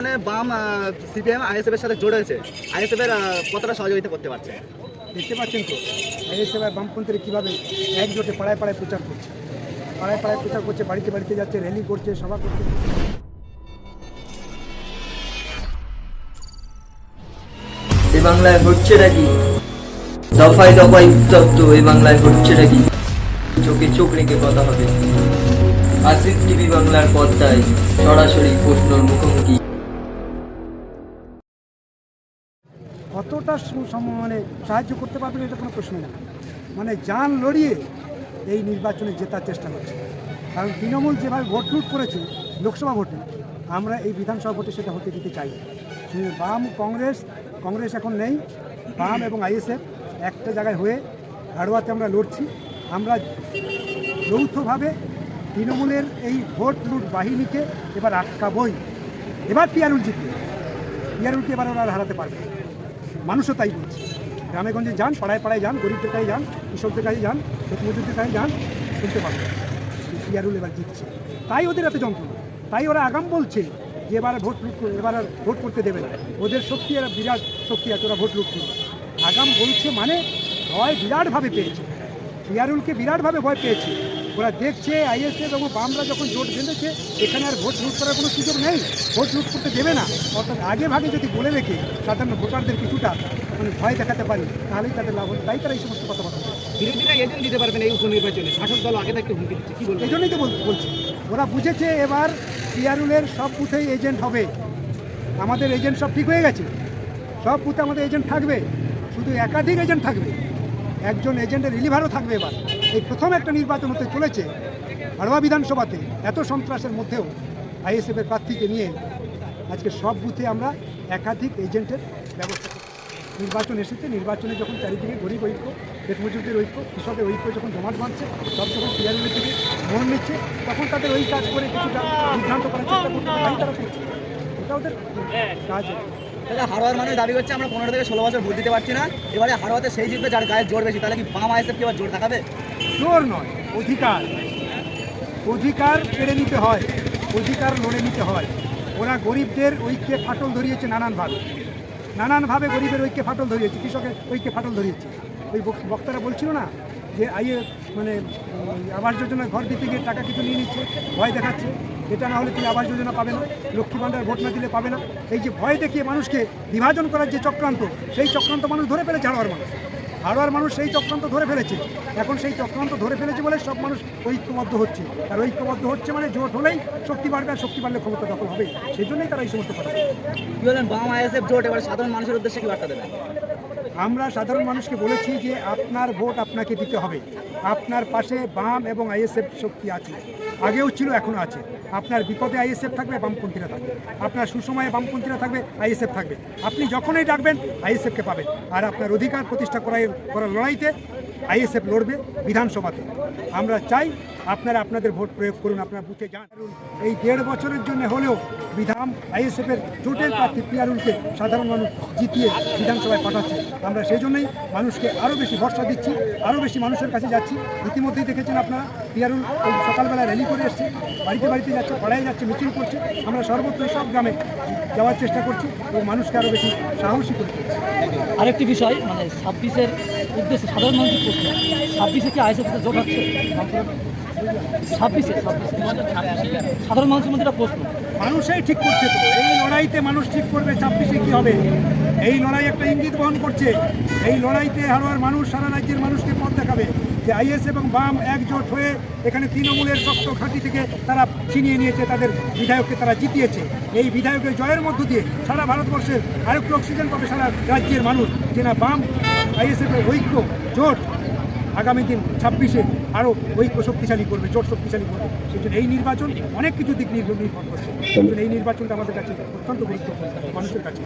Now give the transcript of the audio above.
মানে বাম CPM ISF এর সাথে জোট হয়েছে। আইএসএফ এর কতটা সহযোগিতা করতে পারছে? দেখতে পাচ্ছেন তো আইএসএফ আর বামপন্থীরা কীভাবে একজোটে পাড়ায় পাড়ায় প্রচার করছে, পাড়ায় পাড়ায় প্রচার করছে, বাড়িতে বাড়িতে যাচ্ছে, র্যালি করছে, সভা করছে। এই বাংলায় হচ্ছেটা কি? দফায় দফায় উত্তপ্ত এই বাংলায় হচ্ছেটা কি? চোখে চোখ রেখে কথা হবে। আসিফ টিভি বাংলার পর্দায় সরাসরি প্রশ্নর মুখোমুখি। কতটা মানে সাহায্য করতে পারবেন এটা কোনো প্রশ্ন না। মানে জান লড়িয়ে এই নির্বাচনে জেতার চেষ্টা করছে। কারণ তৃণমূল যেভাবে ভোট লুট করেছে লোকসভা ভোটে, আমরা এই বিধানসভা ভোটে সেটা হতে দিতে চাই। বাম কংগ্রেস এখন নেই, বাম এবং আইএসএফ একটা জায়গায় হয়ে হাড়োয়াতে আমরা লড়ছি। আমরা যৌথভাবে তৃণমূলের এই ভোট লুট বাহিনীকে এবার আটকাবই। এবার পিয়ারুল জিতবে, পিয়ারুলকে এবার ওরা হারাতে পারবে। মানুষও তাই বলছে। গ্রামে গঞ্জে যান, পাড়ায় পাড়ায় যান, গরিবদের কাছে যান, কৃষকদের কাছে যান, মজুরদের কাছে যান, শুনতে পারবেন পিয়ারুল এবার জিতছে। তাই ওদের এত যন্ত্রণা, তাই ওরা আগাম বলছে যে এবার ভোট লুট করে, এবার আর ভোট করতে দেবে না। ওদের শক্তি, এরা বিরাট শক্তি আছে, ওরা ভোট লুট করবে। আগাম বলছে মানে ভয় বিরাটভাবে পেয়েছে, পিয়ারুলকে বিরাটভাবে ভয় পেয়েছে। ওরা দেখছে আইএসএফ এবং বামরা যখন জোট বেঁধেছে এখানে আর ভোট লুট করার কোনো সুযোগ নেই, ভোট লুট করতে দেবে না। অর্থাৎ আগে ভাগে যদি বলে রেখে সাধারণ ভোটারদের কিছুটা মানে ভয় দেখাতে পারি তাহলেই তাদের লাভ হবে। তাই তারা এই সমস্ত কথাবার্তা বিরোধীরা এজেন্ট দিতে পারবেন এই উপনির্বাচনে। শাসক দল আগে থাকতে হুমকি দিচ্ছে, কি বলবো? এই জন্যই তো বলছি ওরা বুঝেছে এবার পিয়ারুলের সব বুথেই এজেন্ট হবে। আমাদের এজেন্ট সব ঠিক হয়ে গেছে, সব বুথে আমাদের এজেন্ট থাকবে, শুধু একাধিক এজেন্ট থাকবে, একজন এজেন্টের রিলিভারও থাকবে। এবার এই প্রথম একটা নির্বাচন হতে চলেছে হাড়োয়া বিধানসভাতে, এত সন্ত্রাসের মধ্যেও আইএসএফের প্রার্থীকে নিয়ে আজকে সব বুথে আমরা একাধিক এজেন্টের ব্যবস্থা করছি। নির্বাচন এসেছে, নির্বাচনে যখন চারিদিকে গরিব ঐক্য, পেটমজুরদের ঐক্য, কৃষকের ঐক্য যখন জমাট বাঁধছে, সব যখন পিয়ারুলের দিকে মন নিচ্ছে, তখন তাদের ওই কাজ করে কিছুটা বিভ্রান্ত করার চেষ্টা করতে তাই তারা করছে। এটা ওদের কাজ। হাড়োয়ার মানুষ দাবি করছে আমরা 15 থেকে 16 বছর ভোট দিতে পারছি না, এবারে হাড়োয়াতে সেই জিতবে যার গায়ে জোর বেশি। তাহলে কি বাম আইএসএফ কি এবার জোর দেখাবে? জোর নয়, অধিকার, অধিকার কেড়ে নিতে হয়, অধিকার লড়ে নিতে হয়। ওরা গরিবদের ঐক্যে ফাটল ধরিয়েছে নানানভাবে গরিবের ঐক্যে ফাটল ধরিয়েছে, কৃষকের ঐক্যে ফাটল ধরিয়েছে। ওই বক্তারা বলছিল না যে মানে আবাস যোজনা ঘর দিতে গিয়ে টাকা কিছু নিয়ে নিচ্ছে, ভয় দেখাচ্ছে, এটা না হলে তুমি আবাস যোজনা পাবে না, লক্ষ্মী ভাণ্ডার ভোট না দিলে পাবে না। এই যে ভয় দেখিয়ে মানুষকে বিভাজন করার যে চক্রান্ত, সেই চক্রান্ত মানুষ ধরে ফেলেছে। হাড়োয়ার মানুষ সেই চক্রান্ত ধরে ফেলেছে। এখন সেই চক্রান্ত ধরে ফেলেছে বলে সব মানুষ ঐক্যবদ্ধ হচ্ছে। আর ঐক্যবদ্ধ হচ্ছে মানে জোট হলেই শক্তি বাড়বে, আর শক্তি বাড়লে ক্ষমতা দখল হবে। সেই জন্যই তারা এই সমস্ত কথা। কি বলেন বাম আইএসএফ জোট এবার সাধারণ মানুষের উদ্দেশ্যে কি বার্তা দেবে? আমরা সাধারণ মানুষকে বলেছি যে আপনার ভোট আপনাকে দিতে হবে। আপনার পাশে বাম এবং আইএসএফ শক্তি আছে, আগেও ছিল, এখনও আছে। আপনার বিপদে আইএসএফ থাকবে, বামপন্থীরা থাকবে। আপনার সুসময়ে বামপন্থীরা থাকবে, আইএসএফ থাকবে। আপনি যখনই ডাকবেন আইএসএফকে পাবেন। আর আপনার অধিকার প্রতিষ্ঠা করার লড়াইতে আইএসএফ লড়বে বিধানসভাতে। আমরা চাই আপনারা আপনাদের ভোট প্রয়োগ করুন, আপনার বুথে যান। এই 1.5 বছরের জন্য হলেও আইএসএফের জোটের প্রার্থী পিয়ারুলকে সাধারণ মানুষ জিতিয়ে বিধানসভায় পাঠাচ্ছে। আমরা সেই জন্যই মানুষকে আরও বেশি ভরসা দিচ্ছি, আরও বেশি মানুষের কাছে যাচ্ছি। ইতিমধ্যেই দেখেছেন আপনারা পিয়ারুল ওই সকালবেলা র্যালি করে এসছে, বাড়িতে বাড়িতে যাচ্ছে, পাড়ায় যাচ্ছে, মিছিল করছে। আমরা সর্বত্র সব গ্রামে যাওয়ার চেষ্টা করছি এবং মানুষকে আরও বেশি সাহসী করে তুলছি। আরেকটি বিষয়, মানে 26-এর উদ্দেশ্যে সাধারণ মানুষের প্রশ্ন, 26-এ কি আইএসএফের জোট হচ্ছে? 26-এ সাধারণ মানুষের মধ্যে একটা প্রশ্ন। মানুষই ঠিক করছে তো, এই লড়াইতে মানুষ ঠিক করবে 26-এ কী হবে। এই লড়াই একটা ইঙ্গিত বহন করছে। এই লড়াইতে হাড়োয়ার মানুষ সারা রাজ্যের মানুষকে পথ দেখাবে যে আইএস এবং বাম একজোট হয়ে এখানে তৃণমূলের শক্ত ঘাঁটি থেকে তারা ছিনিয়ে নিয়েছে, তাদের বিধায়ককে তারা জিতিয়েছে। এই বিধায়কের জয়ের মধ্য দিয়ে সারা ভারতবর্ষের আরেকটু অক্সিজেন পাবে সারা রাজ্যের মানুষ, যে না বাম আইএসএফের ঐক্য জোট আগামী দিন 26-এ আরও ঐক্য শক্তিশালী করবে, জোট শক্তিশালী করবে। সেই জন্য এই নির্বাচন অনেক কিছু দিক নির্ভর করছে। এই নির্বাচনটা আমাদের কাছে অত্যন্ত গুরুত্বপূর্ণ মানুষের কাছে।